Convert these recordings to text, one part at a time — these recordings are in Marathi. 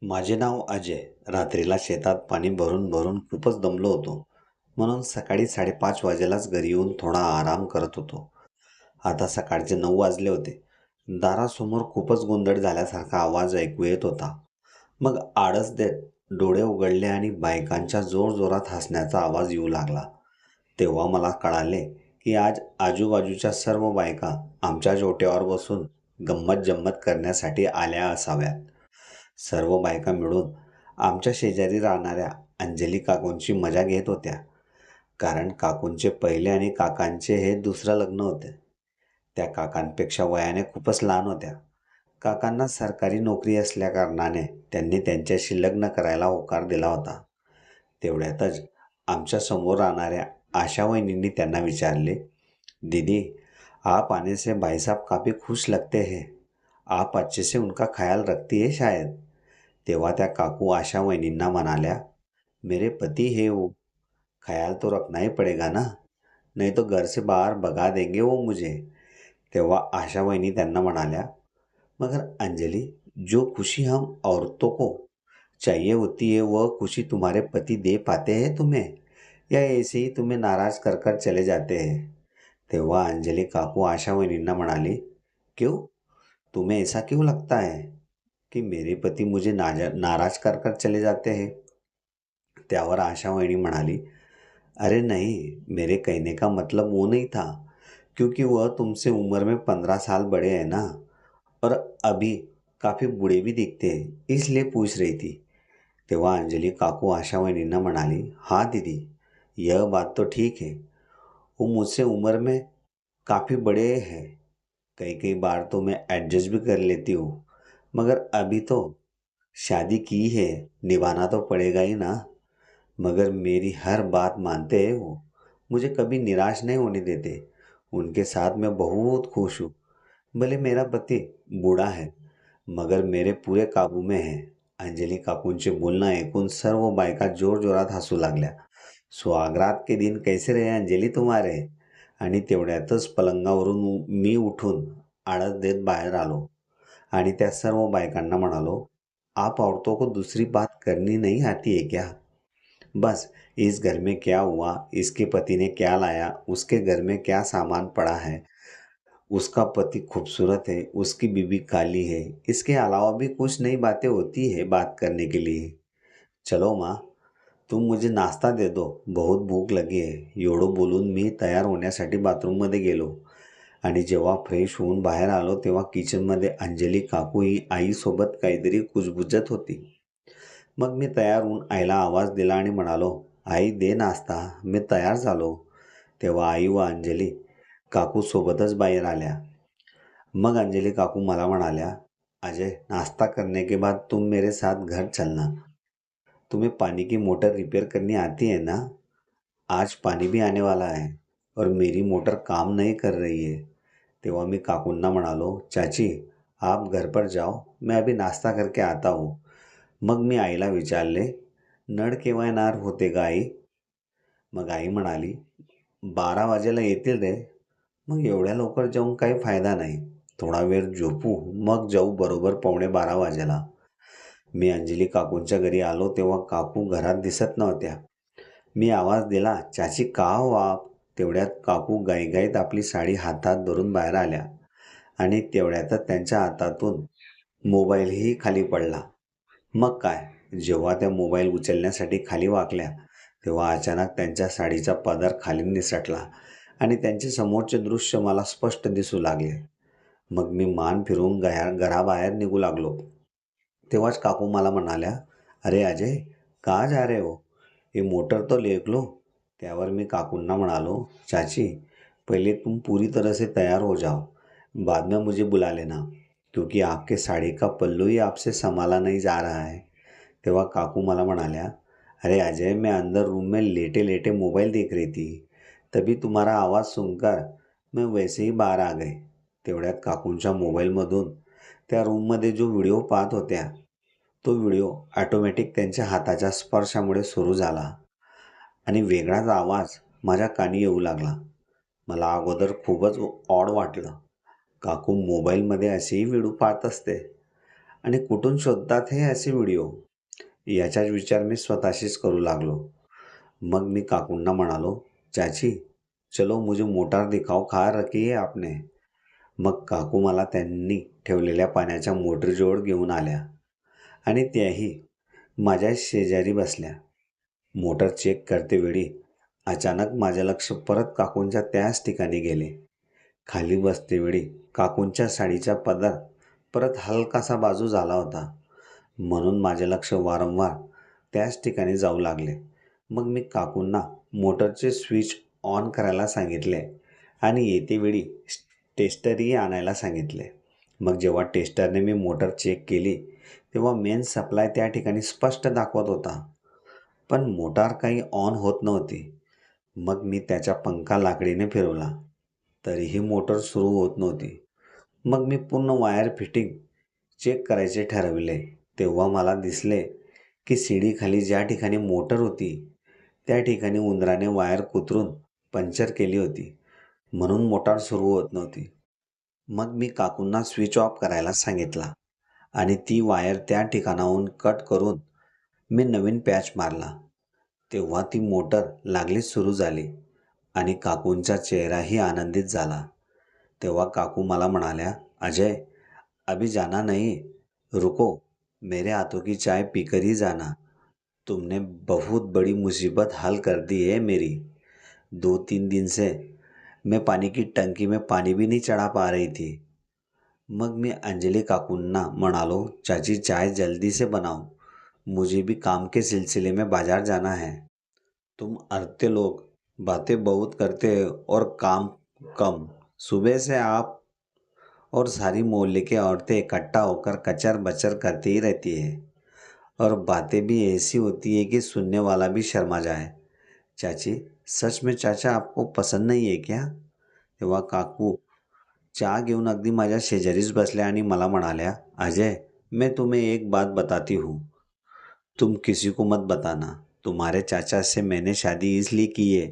माझे नाव अजय. रात्रीला शेतात पाणी भरून भरून खूपच दमलो होतो. म्हणून सकाळी 5:30 वाजेलाच घरी येऊन थोडा आराम करत होतो. आता सकाळचे 9 वाजले होते. दारासमोर खूपच गोंधळ झाल्यासारखा आवाज ऐकू येत होता. मग आळस देत डोळे उघडले आणि बायकांच्या जोरजोरात हसण्याचा आवाज येऊ लागला. तेव्हा मला कळाले की आज आजूबाजूच्या सर्व बायका आमच्या जोट्यावर बसून गंमत जम्मत करण्यासाठी आल्या असाव्यात. सर्व बायका मिळून आमच्या शेजारी राहणाऱ्या अंजली काकूंची मजा घेत होत्या. कारण काकूंचे पहिले आणि काकांचे हे दुसरं लग्न होते. त्या काकांपेक्षा वयाने खूपच लहान होत्या. काकांना सरकारी नोकरी असल्याकारणाने त्यांनी त्यांच्याशी लग्न करायला होकार दिला होता. तेवढ्यातच आमच्या समोर राहणाऱ्या आशा वहिनींनी त्यांना विचारले, दीदी, आप आने से भाई साहब काफ़ी खुश लगते हैं. आप अच्छे से उनका ख्याल रखती है शायद. तेव्हा त्या काकू आशा वहिनींना म्हणाल्या, मेरे पति है वो, ख्याल तो रखना ही पडेगा ना, नहीं तो घर से बाहर भगा देंगे वो मुझे. तेव्हा आशा वहिनी त्यांना म्हणाल्या, मगर अंजलि, जो खुशी हम औरतों को चाहिए होती है वह खुशी तुम्हारे पति दे पाते हैं तुम्हें, या ऐसे ही तुम्हें नाराज कर कर चले जाते हैं. तेव्हा अंजली काकू आशा वहिनींना म्हणाली, क्यों, तुम्हें ऐसा क्यों लगता है कि मेरे पति मुझे नाराज कर कर चले जाते हैं. त्यावर आशा वहिनी म्हणाली, अरे नहीं, मेरे कहने का मतलब वो नहीं था, क्योंकि वह तुमसे उम्र में 15 साल बड़े हैं ना, और अभी काफ़ी बूढ़े भी दिखते हैं, इसलिए पूछ रही थी. तेव्हा अंजली काकू आशा वहिनींना म्हणाली, हाँ दीदी, यह बात तो ठीक है, वो मुझसे उम्र में काफ़ी बड़े हैं. कई कई बार तो मैं एडजस्ट भी कर लेती हूँ, मगर अभी तो शादी की है, निभाना तो पड़ेगा ही ना. मगर मेरी हर बात मानते हैं वो, मुझे कभी निराश नहीं होने देते. उनके साथ मैं बहुत खुश हूँ. भले मेरा पति बूढ़ा है, मगर मेरे पुरे काबू में है. अंजली काकूंचे बोलणं ऐकून सर्व बायका जोरजोरात हसू लागल्या. सुहागरात के दिन कैसे रहे अंजली तुम्हारे. आणि तेवढ्यातच पलंगावरून मी उठून आळस देत बाहेर आलो आणि त्या सर्व बायकांना म्हणालो, आप औरतों को दूसरी बात करनी नहीं आती है क्या. बस इस घर में क्या हुआ, इसके पति ने क्या लाया, उसके घर में क्या सामान पड़ा है, उसका पति खूबसूरत है, उसकी बीवी काली है, इसके अलावा भी कुछ नई बातें होती है बात करने के लिए. चलो माँ, तुम मुझे नाश्ता दे दो, बहुत भूक लगी आहे. एवढं बोलून मी तयार होण्यासाठी बाथरूममध्ये गेलो आणि जेव्हा फ्रेश होऊन बाहेर आलो तेव्हा किचनमध्ये अंजली काकू ही आईसोबत काहीतरी कुजबुजत होती. मग मी तयार होऊन आईला आवाज दिला आणि म्हणालो, आई दे नाश्ता, मी तयार झालो. तेव्हा आई व अंजली काकू सोबतच बाहेर आल्या. मग अंजली काकू मला म्हणाल्या, अजय, नाश्ता करने के बाद तुम मेरे साथ घर चलना. तुम्हें पानी की मोटर रिपेयर करनी आती है ना. आज पानी भी आने वाला है और मेरी मोटर काम नहीं कर रही है. तेव्हा मी काकूंना म्हणालो, चाची, आप घर पर जाओ, मैं अभी नाश्ता करके आता हूँ. मग मी आईला विचारले, नळ केव्हा येणार होते का आई. मग आई म्हणाली, 12 वाजेला येतील रे. मग एवढ्या लवकर जाऊन काही फायदा नाही. थोडा वेळ झोपू, मग जाऊ बरोबर 11:45 वाजेला. मी अंजली काकूंच्या घरी आलो तेव्हा काकू घरात दिसत नव्हत्या. मी आवाज दिला, चाची का हो आप. तेवढ्यात काकू घाईघाईत आपली साडी हातात धरून बाहेर आल्या आणि तेवढ्यातच त्यांच्या हातातून मोबाईलही खाली पडला. मग काय, जेव्हा त्या मोबाईल उचलण्यासाठी खाली वाकल्या तेव्हा अचानक त्यांच्या साडीचा पदर खाली निसटला आणि त्यांचे समोरचे दृश्य मला स्पष्ट दिसू लागले. मग मी मान फिरवून घराबाहेर निघू लागलो. तेव्हाच काकू मला म्हणाल्या, अरे अजय, कहाँ जा रहे हो, ये मोटर तो देख लो. त्यावर मी काकूंना म्हणालो, चाची, पहले तुम पूरी तरह से तैयार हो जाओ, बाद में मुझे बुला लेना, क्योंकि आपके साड़ी का पल्लू ही आपसे संभाला नहीं जा रहा है. तेव्हा काकू मला म्हणाल्या, अरे अजय, मैं अंदर रूम में लेटे लेटे मोबाइल देख रही थी, तभी तुम्हारा आवाज़ सुनकर मैं वैसे ही बाहर आ गए. तेवढ्यात काकूंच्या मोबाईलमधून त्या रूममध्ये जो व्हिडिओ पाहत होत्या तो व्हिडिओ ऑटोमॅटिक त्यांच्या हाताच्या स्पर्शामुळे सुरू झाला आणि वेगळाच आवाज माझ्या कानी येऊ लागला. मला अगोदर खूपच ऑड वाटलं. काकू मोबाईलमध्ये असेही व्हिडिओ पाहत असते. आणि कुठून शोधतात हे असे व्हिडिओ? याचाच विचार मी स्वतःशीच करू लागलो. मग मी काकूंना म्हणालो, चाची, चलो मुझे मोटार दिखाओ, कहाँ रखी है आपने? मग काकू मला त्यांनी ठेवलेल्या पाण्याच्या मोटरीजवळ घेऊन आल्या आणि त्याही माझ्या शेजारी बसल्या. मोटर चेक करतेवेळी अचानक माझे लक्ष परत काकूंच्या त्याच ठिकाणी गेले. खाली बसतेवेळी काकूंच्या साडीचा पदर परत हलकासा बाजू झाला होता, म्हणून माझे लक्ष वारंवार त्याच ठिकाणी जाऊ लागले. मग मी काकूंना मोटरचे स्विच ऑन करायला सांगितले आणि येतेवेळी टेस्टरही आणायला सांगितले. मग जेव्हा टेस्टरने मी मोटर चेक केली तेव्हा मेन सप्लाय त्या ठिकाणी स्पष्ट दाखवत होता, पण मोटार काही ऑन होत नव्हती. मग मी त्याचा पंखा लाकडीने फिरवला, तरीही मोटर सुरू होत नव्हती. मग मी पूर्ण वायर फिटिंग चेक करायचे ठरविले. तेव्हा मला दिसले की शिडीखाली ज्या ठिकाणी मोटर होती त्या ठिकाणी उंदराने वायर कुतरून पंक्चर केली होती, म्हणून मोटार सुरू होत नव्हती. मग मी काकूंना स्विच ऑफ करायला सांगितला आणि ती वायर त्या ठिकाणाहून कट करून मी नवीन पॅच मारला. तेव्हा ती मोटर लागलीच सुरू झाली आणि काकूंचा चेहराही आनंदित झाला. तेव्हा काकू मला म्हणाल्या, अजय, अभी जाना नहीं, रुको, मेरे हाथों की चाय पीकर ही जाना. तुमने बहुत बड़ी मुसीबत हल कर दी है मेरी. 2-3 दिन से मैं पानी की टंकी में पानी भी नहीं चढ़ा पा रही थी. मग मी अंजली काकूंना म्हणालो, चाची, चाय जल्दी से बनाओ, मुझे भी काम के सिलसिले में बाजार जाना है. तुम अड़ते लोग बातें बहुत करते हो और काम कम. सुबह से आप और सारी मोहल्ले की औरतें इकट्ठा होकर कचर बचर करती ही रहती है और बातें भी ऐसी होती है कि सुनने वाला भी शर्मा जाए. चाची, सच में चाचा आपको पसंद नहीं है क्या? तेव्हा काकू चहा घेऊन अगदी माझ्या शेजारीच बसल्या आणि मला म्हणाल्या, अजय, मैं तुम्हें एक बात बताती हूँ, तुम किसी को मत बताना. तुम्हारे चाचा से मैंने शादी इसलिए की है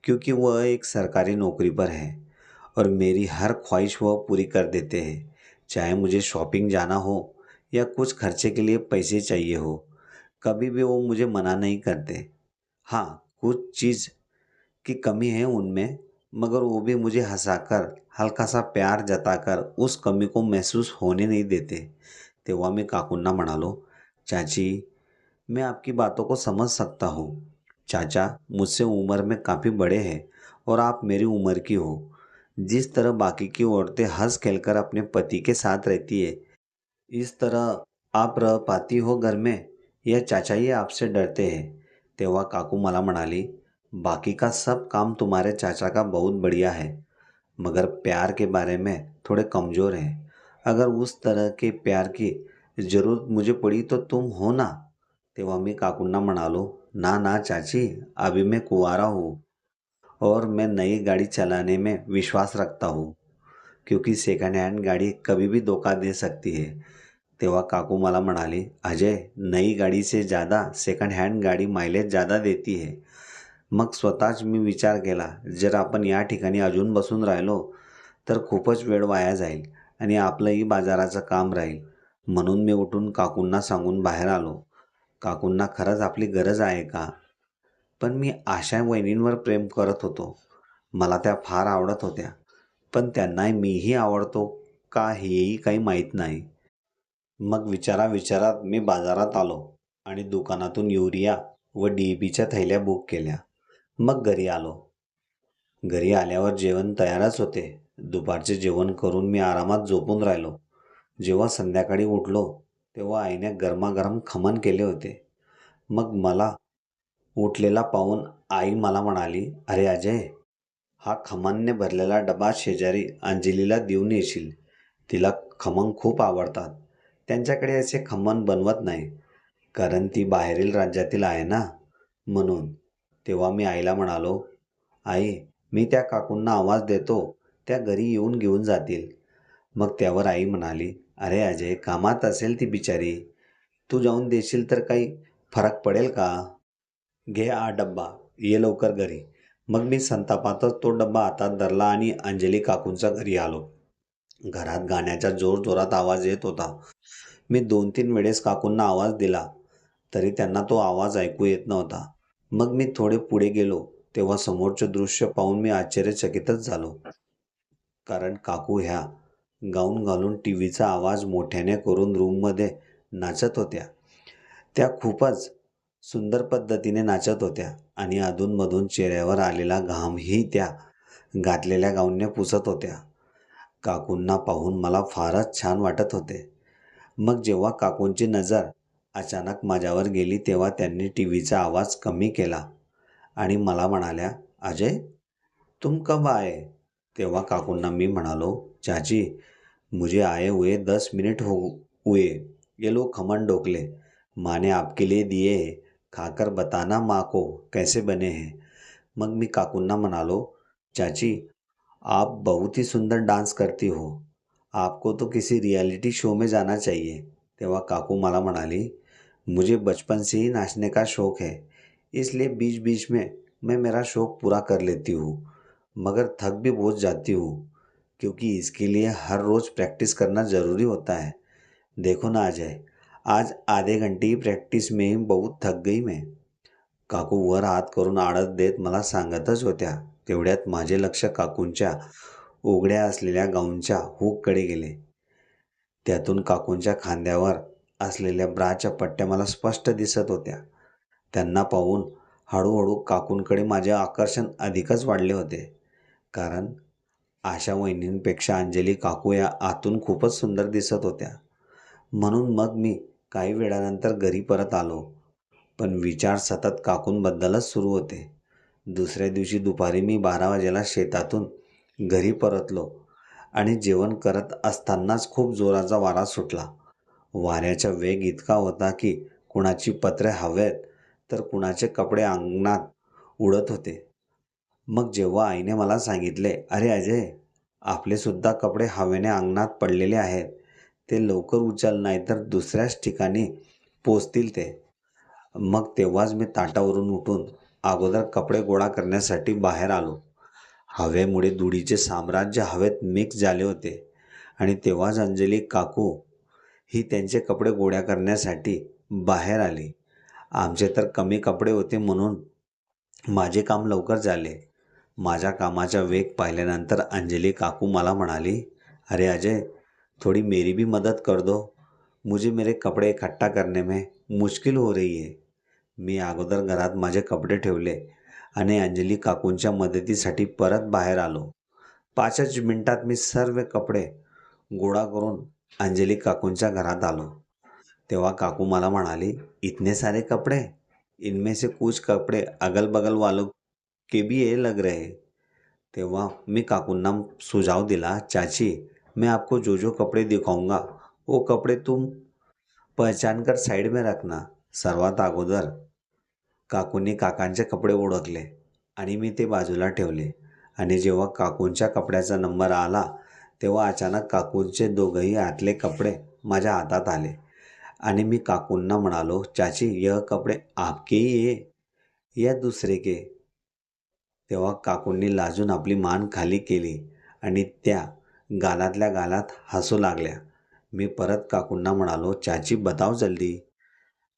क्योंकि वह एक सरकारी नौकरी पर है और मेरी हर ख्वाहिश वह पूरी कर देते हैं, चाहे मुझे शॉपिंग जाना हो या कुछ खर्चे के लिए पैसे चाहिए हो. कभी भी वो मुझे मना नहीं करते. हाँ, कुछ चीज़ की कमी है उनमें, मगर वो भी मुझे हंसाकर हल्का सा प्यार जताकर उस कमी को महसूस होने नहीं देते. तेव्हा मी काकूंना म्हणालो, चाची, मैं आपकी बातों को समझ सकता हूँ. चाचा मुझसे उम्र में काफ़ी बड़े हैं और आप मेरी उम्र की हो. जिस तरह बाकी की औरतें हंस खेलकर अपने पति के साथ रहती है, इस तरह आप रह पाती हो घर में, या चाचा ही आपसे डरते हैं? तेव्हा काकू मला म्हणाली, बाकी का सब काम तुम्हारे चाचा का बहुत बढ़िया है, मगर प्यार के बारे में थोड़े कमज़ोर हैं. अगर उस तरह के प्यार की ज़रूरत मुझे पड़ी तो तुम हो ना. तेव्हा मी काकूंना म्हणालो, ना ना चाची, अभी मैं कुंवारा हूँ और मैं नई गाड़ी चलाने में विश्वास रखता हूँ, क्योंकि सेकंड हैंड गाड़ी कभी भी धोखा दे सकती है. तेव्हा काकू मला म्हणाली, अजय, नई गाडी से ज़्यादा सेकंड हँड गाडी मायलेज ज़्यादा देती है. मग स्वतःच मी विचार केला, जर आपण या ठिकाणी अजून बसून राहिलो तर खूपच वेळ वाया जाईल आणि आपलंही बाजाराचं काम राहील. म्हणून मी उठून काकूंना सांगून बाहेर आलो. काकूंना खरंच आपली गरज आहे का? पण मी आशा वहिनींवर प्रेम करत होतो. मला त्या फार आवडत होत्या, पण त्यांना मीही आवडतो का हेही काही माहीत नाही. मग विचारात मी बाजारात आलो आणि दुकानातून युरिया व DAPच्या थैल्या बुक केल्या. मग घरी आलो. घरी आल्यावर जेवण तयारच होते. दुपारचे जेवण करून मी आरामात झोपून राहिलो. जेव्हा संध्याकाळी उठलो तेव्हा आईने गरमागरम खमण केले होते. मग मला उठलेला पाहून आई मला म्हणाली, अरे अजय, हा खमणने भरलेला डबा शेजारी अंजलीला देऊन येशील. तिला खमण खूप आवडतात. त्यांच्याकडे असे खमण बनवत नाही, कारण ती बाहेरील राज्यातील आहे ना, म्हणून. तेव्हा मी आईला म्हणालो, आई, मी त्या काकूंना आवाज देतो, त्या घरी येऊन घेऊन जातील. मग त्यावर आई म्हणाली, अरे अजय, कामात असेल ती बिचारी, तू जाऊन देशील तर काही फरक पडेल का? घे हा डब्बा, ये लवकर घरी. मग मी संतापातच तो डब्बा हातात धरला आणि अंजली काकूंच्या घरी आलो. घरात गाण्याचा जोरजोरात आवाज येत होता. मी 2-3 वेळेस काकूंना आवाज दिला तरी त्यांना तो आवाज ऐकू येत नव्हता. मग मी थोडे पुढे गेलो तेव्हा समोरचे दृश्य पाहून मी आश्चर्यचकितच झालो. कारण काकू ह्या गाऊन घालून टीव्हीचा आवाज मोठ्याने करून रूममध्ये नाचत होत्या. त्या खूपच सुंदर पद्धतीने नाचत होत्या आणि अधूनमधून चेहऱ्यावर आलेला घामही त्या घातलेल्या गाऊनने पुसत होत्या. काकूंना पाहून मला फारच छान वाटत होते. मग जेव्हा काकूंची नजर अचानक माझ्यावर गेली तेव्हा त्यांनी टीव्हीचा आवाज कमी केला आणि मला म्हणाल्या, "अजय, तुम कब आए?" तेव्हा काकूंना मी म्हणालो, "चाची, मुझे आए हुए 10 मिनट हो हुए. ये लो खमन ढोकले. माँ ने आपके लिए दिए हैं. खाकर बताना माँ को कैसे बने हैं." मग मी काकूंना म्हणालो, "चाची, आप बहुत ही सुंदर डांस करती हो. आपको तो किसी रियलिटी शो में जाना चाहिए." तेव्हा काकू मला म्हणाली, "मुझे बचपन से ही नाचने का शौक है, इसलिए बीच बीच में मैं मेरा शौक पूरा कर लेती हूँ, मगर थक भी बहुत जाती हूँ, क्योंकि इसके लिए हर रोज़ प्रैक्टिस करना ज़रूरी होता है. देखो ना अजय, आज आधे घंटे ही प्रॅक्टिस में ही बहुत थक गई मैं." काकू वर हात करून आळस देत मला सांगतच होत्या. तेवढ्यात माझे लक्ष काकूंच्या उघड्या असलेल्या गाऊनच्या हुककडे गेले. त्यातून काकूंच्या खांद्यावर असलेल्या ब्राच्या पट्ट्या मला स्पष्ट दिसत होत्या. त्यांना पाहून हळूहळू काकूंकडे माझे आकर्षण अधिकच वाढले होते. कारण आशा वहिनींपेक्षा अंजली काकू या आतून खूपच सुंदर दिसत होत्या. म्हणून मग मी काही वेळानंतर घरी परत आलो. पण विचार सतत काकूंबद्दलच सुरू होते. दुसऱ्या दिवशी दुपारी मी 12 वाजेला शेतातून घरी परतलो आणि जेवण करत असतानाच खूप जोराचा वारा सुटला. वाऱ्याचा वेग इतका होता की कुणाची पत्रे हवेत तर कुणाचे कपडे अंगणात उडत होते. मग जेव्हा आईने मला सांगितले, "अरे अजय, आपले सुद्धा कपडे हवेने अंगणात पडलेले आहेत. ते लवकर उचल, नाहीतर दुसऱ्याच ठिकाणी पोचतील ते." मग तेव्हाच मी ताटावरून उठून अगोदर कपडे गोळा करण्यासाठी बाहेर आलो. हवेमुळे धुळीचे साम्राज्य हवेत मिक्स झाले होते आणि तेव्हाच अंजली काकू ही त्यांचे कपडे गोळा करण्यासाठी बाहेर आली. आमचे तर कमी कपडे होते म्हणून माझे काम लवकर झाले. माझ्या कामाचा वेग पाहिल्यानंतर अंजली काकू मला म्हणाली, "अरे अजय, थोड़ी मेरी भी मदद कर दो. मुझे मेरे कपड़े इकट्ठा करने में मुश्किल हो रही है." मी अगोदर घरात माझे कपडे ठेवले आणि अंजली काकूंच्या मदतीसाठी परत बाहेर आलो. 5च मिनिटात मी सर्व कपडे गोळा करून अंजली काकूंच्या घरात आलो. तेव्हा काकू मला म्हणाली, "इतने सारे कपड़े? इनमें से कुछ कपड़े अगल-बगल वालों के भी ये लग रहे हैं." तेव्हा मी काकूंना सुझाव दिला, "चाची, मैं आपको जो जो कपड़े दिखाऊंगा वो कपड़े तुम पहचान कर साइड में रखना." सर्वात अगोदर काकूंनी काकांचे कपडे ओळखले आणि मी ते बाजूला ठेवले आणि जेव्हा काकूंच्या कपड्याचा नंबर आला तेव्हा अचानक काकूंचे दोघंही आतले कपडे माझ्या हातात आले आणि मी काकूंना म्हणालो, "चाची, यह कपडे आपके ही है या दूसरे के?" तेव्हा काकूंनी लाजून आपली मान खाली केली आणि त्या गालातल्या गालात हसू लागल्या. मी परत काकूंना म्हणालो, "चाची, बताओ जल्दी.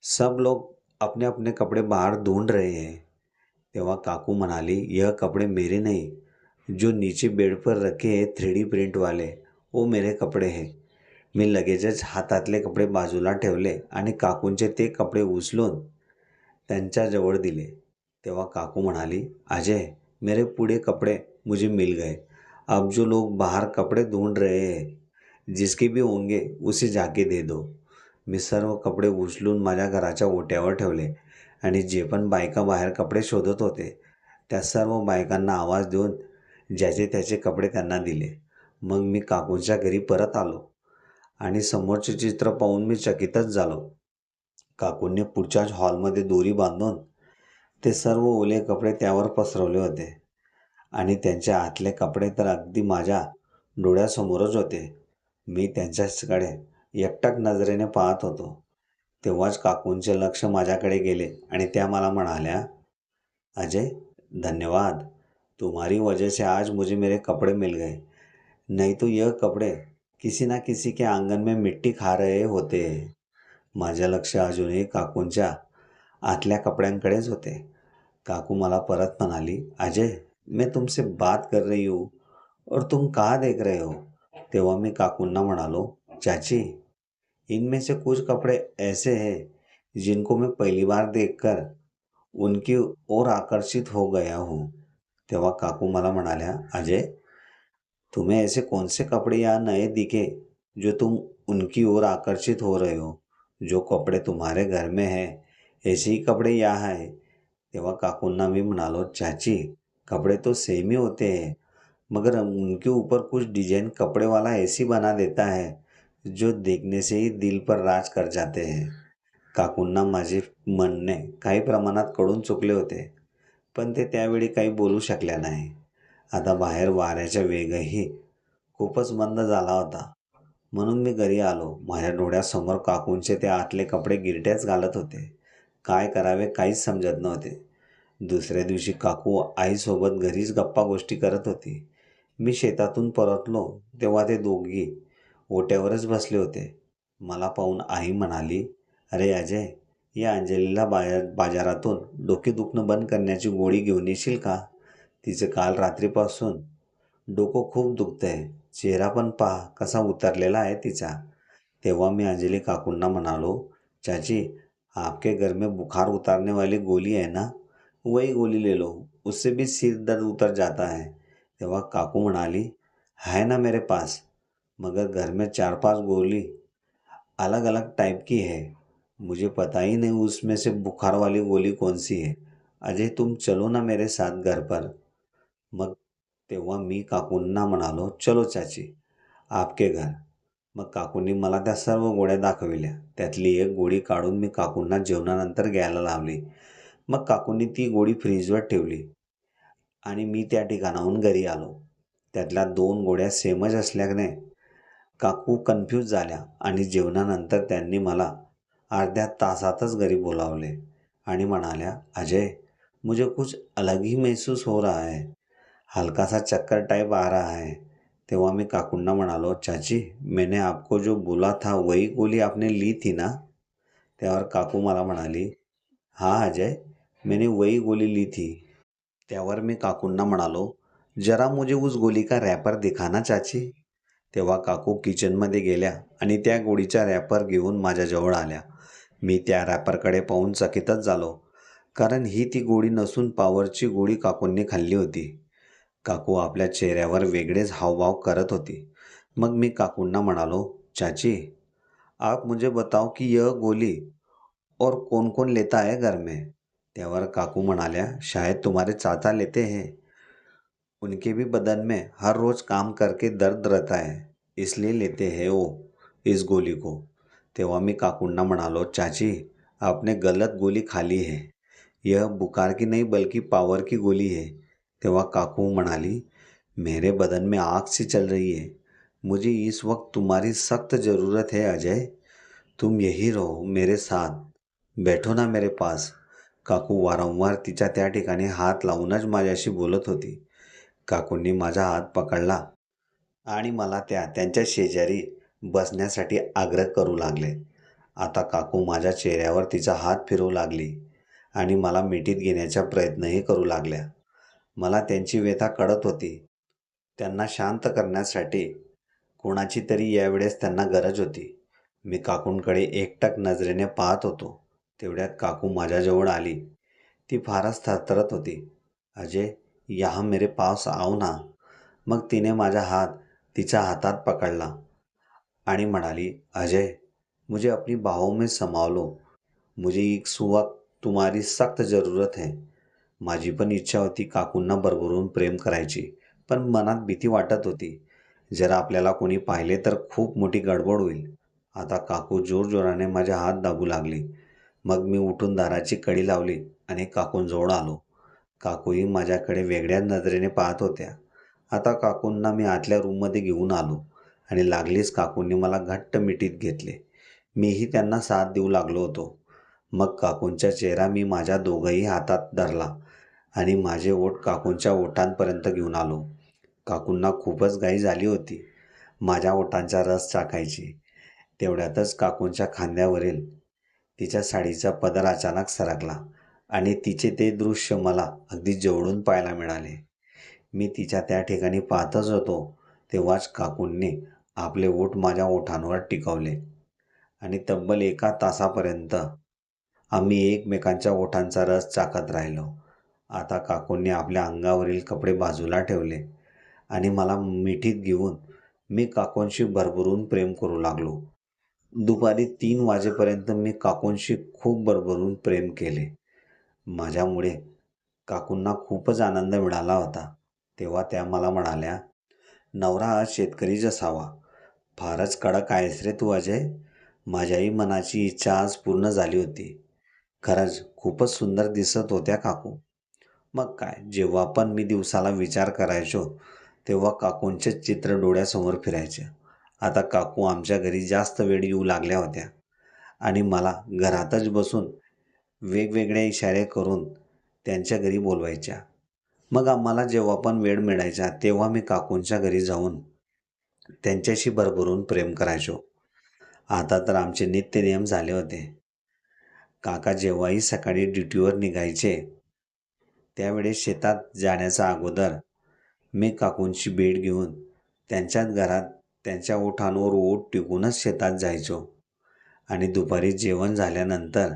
सब लोग अपने अपने कपड़े बाहर ढूंढ रहे हैं." तेव्हा काकू म्हणाली, "यह कपड़े मेरे नहीं, जो नीचे बेड पर रखे हैं 3D प्रिंट वाले, वो मेरे कपडे हैं." मी लगेचच हातातले कपडे बाजूला ठेवले आणि काकूंचे ते कपडे उचलून त्यांच्याजवळ दिले. तेव्हा काकू म्हणाली, "अजय, मेरे पूरे कपड़े मुझे मिल गए. अब जो लोग बाहर कपड़े ढूंढ रहे हैं, जिसके भी होंगे उसे जाके दे दो." मी सर्व कपडे उचलून माझ्या घराच्या ओट्यावर ठेवले आणि जे पण बायका बाहेर कपडे शोधत होते त्या सर्व बायकांना आवाज देऊन ज्याचे त्याचे कपडे त्यांना दिले. मग मी काकूंच्या घरी परत आलो आणि समोरचे चित्र पाहून मी चकितच झालो. काकूंनी पुढच्याच हॉलमध्ये दोरी बांधून ते सर्व ओले कपडे त्यावर पसरवले होते आणि त्यांच्या आतले कपडे तर अगदी माझ्या डोळ्यासमोरच होते. मी त्यांच्याकडे एकटक नजरेने पाहत होतो. तेव्हाच काकूंचे लक्ष माझ्याकडे गेले आणि त्या मला म्हणाल्या, "अजय, धन्यवाद. तुम्हारी वजह से आज मुझे मेरे कपड़े मिल गए. नहीं तो यह कपड़े किसी ना किसी के आंगन में मिट्टी खा रहे होते. माझे लक्ष अजूनही काकूंच्या आतल्या कपड्यांकडेच होते. काकू मला परत म्हणाली, अजय, मैं तुमसे बात कर रही हूँ और तुम कहाँ देख रहे हो. तेव्हा मी काकूंना म्हणालो, चाची, इनमें से कुछ कपड़े ऐसे हैं जिनको मैं पहली बार देखकर उनकी ओर आकर्षित हो गया हूँ. तेव्हा काकू मला म्हणाल्या, अजय, तुम्हें ऐसे कौन से कपड़े यहाँ नए दिखे जो तुम उनकी ओर आकर्षित हो रहे हो. जो कपड़े तुम्हारे घर में है ऐसे ही कपड़े यहाँ है. तेव्हा काकूंना मी म्हणालो, चाची, कपड़े तो सेम ही होते हैं, मगर उनके ऊपर कुछ डिजाइन कपड़े वाला ऐसी बना देता है जो देखने से ही दिल पर राज कर जाते हैं. काकूंना माझे म्हणणे काही प्रमाणात कळून चुकले होते, पण ते त्यावेळी काही बोलू शकल्या नाही. आता बाहेर वाऱ्याचा वेगही खूपच मंद झाला होता, म्हणून मी घरी आलो. माझ्या डोळ्यासमोर काकूंचे ते आतले कपडे गिरट्याच घालत होते. काय करावे काहीच समजत नव्हते. दुसऱ्या दिवशी काकू आईसोबत घरीच गप्पा गोष्टी करत होती. मी शेतातून परतलो तेव्हा ते दोघी ओट्यावरच बसले होते. मला पाहून आई म्हणाली, अरे अजय, या अंजलीला बाजारातून डोके दुखणं बंद करण्याची गोळी घेऊन येशील का. तिचं काल रात्रीपासून डोकं खूप दुखतंय. चेहरा पण पहा कसा उतरलेला आहे तिचा. तेव्हा मी अंजली काकूंना म्हणालो, चाची, आपके घर में बुखार उतारने वाली गोली है ना, वही गोली ले लो, उससे भी सिर दर्द उतर जाता है. तेव्हा काकू म्हणाली, है ना मेरे पास, मगर घर में 4-5 गोली अलग अलग टाइप की है. मुझे पता ही नहीं उसमें से बुखार वाली गोली कौन सी है. अजय, तुम चलो ना मेरे साथ घर पर. मग तेव्हा मी काकूंना म्हणालो, चलो चाची, आपके घर. मग काकूंनी मला त्या सर्व गोळ्या दाखविल्या. त्यातली एक गोळी काढून मी काकूंना जेवणानंतर घ्यायला लावली. मग काकूंनी ती गोळी फ्रीजवर ठेवली आणि मी त्या ठिकाणाहून घरी आलो. त्यातल्या 2 गोळ्या सेमच असल्याने काकू कन्फ्यूज झाल्या आणि जेवणानंतर त्यांनी मला अर्ध्या तासातच घरी बोलावले आणि म्हणाल्या, अजय, मुझे कुछ अलग ही महसूस हो रहा है, हल्का सा चक्कर टाइप आ रहा है. तेव्हा मी काकूंना म्हणालो, चाची, मैंने आपको जो बोला था वही गोली आपने ली थी ना. त्यावर काकू मला म्हणाली, हाँ अजय, मैंने वही गोली ली थी. त्यावर मी काकूंना म्हणालो, जरा मुझे उस गोली का रॅपर दिखाना चाची. तेव्हा काकू किचनमध्ये गेल्या आणि त्या गोळीचा रॅपर घेऊन माझ्याजवळ आल्या. मी त्या रॅपरकडे पाहून चकितच झालो, कारण ही ती गोळी नसून पॉवरची गोळी काकूंनी खाल्ली होती. काकू आपल्या चेहऱ्यावर वेगळेच हावभाव करत होती. मग मी काकूंना म्हणालो, चाची, आप मुझे बताओ की यह गोली और कौन कौन लेता है घर में. त्यावर काकू म्हणाल्या, शायद तुम्हारे चाचा लेते हैं. उनके भी बदन में हर रोज काम करके दर्द रहता है, इसलिए लेते हैं वो इस गोली को. तेव्हा मी काकूंना म्हणालो, चाची, आपने गलत गोली खा ली है. यह बुखार की नहीं बल्कि पावर की गोली है. तेव्हा काकू म्हणाली, मेरे बदन में आग सी चल रही है. मुझे इस वक्त तुम्हारी सख्त ज़रूरत है अजय. तुम यही रहो मेरे साथ, बैठो ना मेरे पास. काकू वारंवार तिच्या त्या ठिकाणी हात लावूनच माझ्याशी बोलत होती. काकूंनी माझा हात पकडला आणि मला त्यांच्या शेजारी बसण्यासाठी आग्रह करू लागले. आता काकू माझ्या चेहऱ्यावर तिचा हात फिरवू लागली आणि मला मिठीत घेण्याचा प्रयत्नही करू लागल्या. मला त्यांची व्यथा कळत होती. त्यांना शांत करण्यासाठी कोणाची तरी यावेळेस त्यांना गरज होती. मी काकूंकडे एकटक नजरेने पाहत होतो. तेवढ्यात काकू माझ्याजवळ आली. ती फारच थरथरत होती. अजय, यहाँ मेरे पास आओ ना. मग तिने माझा हात तिच्या हातात पकडला आणि म्हणाली, अजय, मुझे अपनी बाहों में समा लो. मुझे इस वक्त तुम्हारी सख्त ज़रूरत है. माझी पण इच्छा होती काकूंना भरभरून प्रेम करायची, पण मनात भीती वाटत होती. जर आपल्याला कोणी पाहिले तर खूप मोठी गडबड होईल. आता काकू जोरजोराने माझा हात दाबू लागली. मग मी उठून दाराची कडी लावली आणि काकूंजवळ आलो. काकूही माझ्याकडे वेगळ्याच नजरेने पाहत होत्या. आता काकूंना मी आतल्या रूममध्ये घेऊन आलो आणि लागलीच काकूंनी मला घट्ट मिठीत घेतले. मीही त्यांना साथ देऊ लागलो होतो. मग काकूंचा चेहरा मी माझ्या दोघंही हातात धरला आणि माझे ओठ काकूंच्या ओठांपर्यंत घेऊन आलो. काकूंना खूपच घाई झाली होती. माझ्या ओठांचा रस चाखायची. तेवढ्यातच काकूंच्या खांद्यावरील तिच्या साडीचा पदर अचानक सरकला आणि तिचे ते दृश्य मला अगदी जवळून पाहायला मिळाले. मी तिच्या त्या ठिकाणी पाहतच होतो तेव्हाच काकूंनी आपले ओठ माझ्या ओठांवर टिकवले आणि तब्बल 1 तासापर्यंत आम्ही एकमेकांच्या ओठांचा रस चाखत राहिलो. आता काकूंनी आपल्या अंगावरील कपडे बाजूला ठेवले आणि मला मिठीत घेऊन मी काकूंशी भरभरून प्रेम करू लागलो. दुपारी 3 वाजेपर्यंत मी काकूंशी खूप भरभरून प्रेम केले. माझ्यामुळे काकूंना खूपच आनंद मिळाला होता. तेव्हा त्या मला म्हणाल्या, "नवरा हा शेतकरीच असावा. फारच कडक आहेस रे तू अजय." माझ्याही मनाची इच्छा आज पूर्ण झाली होती. खरंच खूपच सुंदर दिसत होत्या काकू. मग काय, जेव्हा पण मी दिवसाला विचार करायचो तेव्हा काकूंचे चित्र डोळ्यासमोर फिरायचे. आता काकू आमच्या घरी जास्त वेळ येऊ लागल्या होत्या आणि मला घरातच बसून वेगवेगळे इशारे करून त्यांच्या घरी बोलवायच्या. मग आम्हाला जेव्हा पण वेळ मिळायचा तेव्हा मी काकूंच्या घरी जाऊन त्यांच्याशी भरभरून प्रेम करायचो. आता तर आमचे नित्यनियम झाले होते. काका जेव्हाही सकाळी ड्युटीवर निघायचे त्यावेळेस शेतात जाण्याच्या अगोदर मी काकूंची भेट घेऊन त्यांच्याच घरात त्यांच्या ओठांवर ओठ टिकूनच शेतात जायचो आणि दुपारी जेवण झाल्यानंतर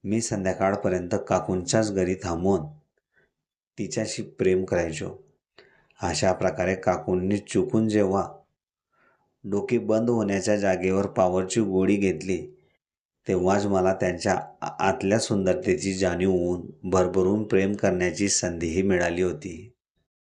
मी संध्याकाळपर्यंत काकूंच्याच घरी थांबून तिच्याशी प्रेम करायचो. अशा प्रकारे काकूंनी चुकून जेव्हा डोके बंद होण्याच्या जागेवर पॉवरची गोळी घेतली तेव्हाच मला त्यांच्या आतल्या सुंदरतेची जाणीव होऊन भरभरून प्रेम करण्याची संधीही मिळाली होती.